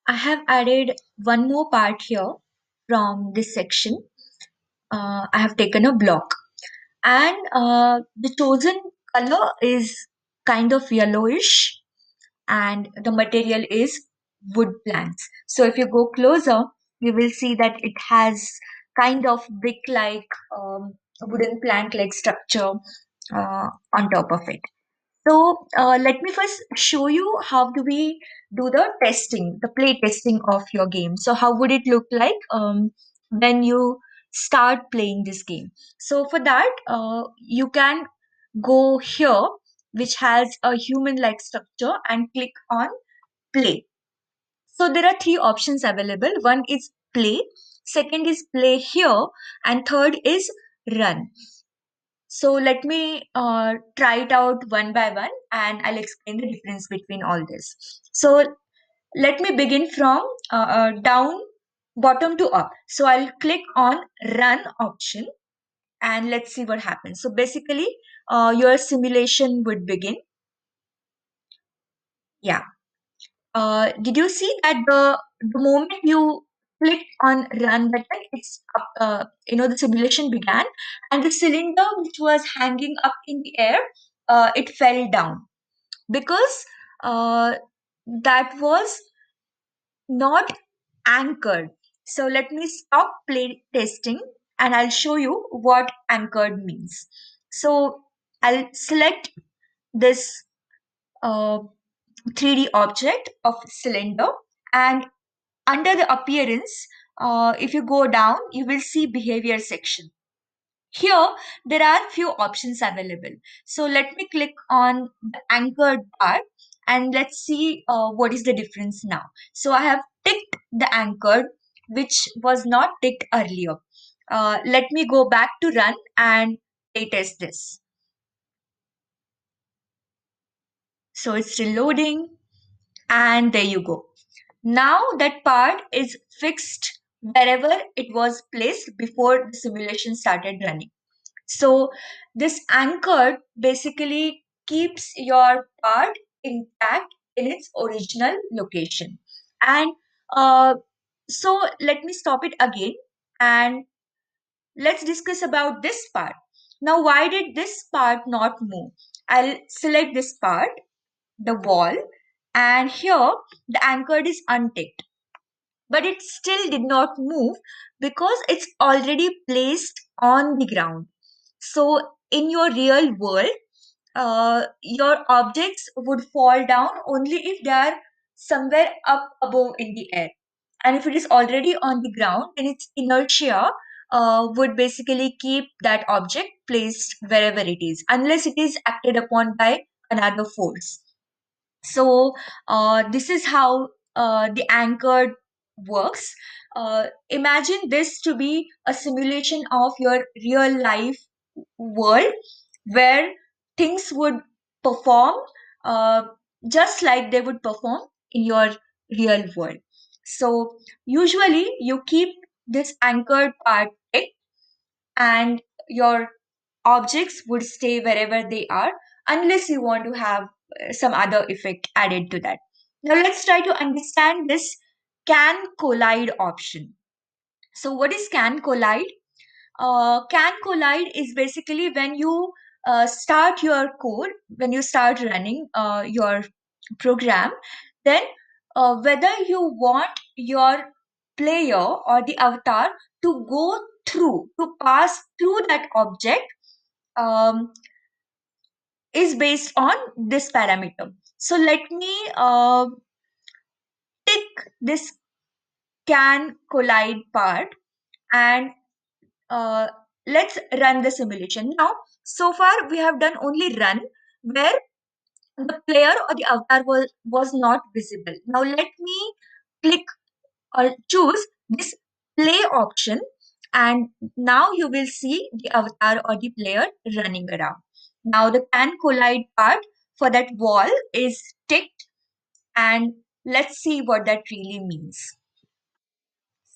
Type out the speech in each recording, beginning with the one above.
I have added one more part here from this section. I have taken a block, and the chosen color is kind of yellowish, and the material is wood planks. So if you go closer, you will see that it has kind of brick-like wooden plank-like structure on top of it. So let me first show you how do we do the testing, the play testing of your game. So how would it look like when you start playing this game? So for that, you can go here, which has a human-like structure, and click on play. So there are three options available. One is play, second is play here, and third is run. So let me try it out one by one and I'll explain the difference between all this. So let me begin from down, bottom to up. So I'll click on run option and let's see what happens. So basically, your simulation would begin. Yeah. Did you see that the moment you clicked on run button, it's up, the simulation began, and the cylinder which was hanging up in the air, it fell down because that was not anchored. So let me stop play testing and I'll show you what anchored means. So I'll select this uh, 3D object of cylinder, and under the appearance, if you go down, you will see behavior section. Here, there are few options available. So let me click on the anchored part and let's see what is the difference now. So I have ticked the anchored, which was not ticked earlier. Let me go back to run and test this. So it's reloading and there you go. Now that part is fixed wherever it was placed before the simulation started running. So this anchored basically keeps your part intact in its original location. And uh, so let me stop it again and let's discuss about this part. Now, why did this part not move? I'll select this part, the wall, and here the anchored is unticked, but it still did not move because it's already placed on the ground. So in your real world, your objects would fall down only if they are somewhere up above in the air. And if it is already on the ground, then its inertia would basically keep that object placed wherever it is, unless it is acted upon by another force. So this is how the anchored works. Imagine this to be a simulation of your real life world where things would perform uh, just like they would perform in your real world. So usually you keep this anchored part ticked and your objects would stay wherever they are unless you want to have some other effect added to that. Now let's try to understand this can collide option. So what is can collide? Can collide is basically when you start your code, when you start running your program, then whether you want your player or the avatar to go through, to pass through that object um, is based on this parameter. So let me tick this can collide part and uh, let's run the simulation. Now, so far we have done only run where the player or the avatar was not visible. Now let me click or choose this play option and now you will see the avatar or the player running around. Now the can collide part for that wall is ticked and let's see what that really means.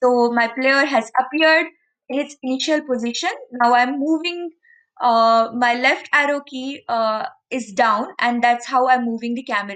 So my player has appeared in its initial position. Now I'm moving my left arrow key is down and that's how I'm moving the camera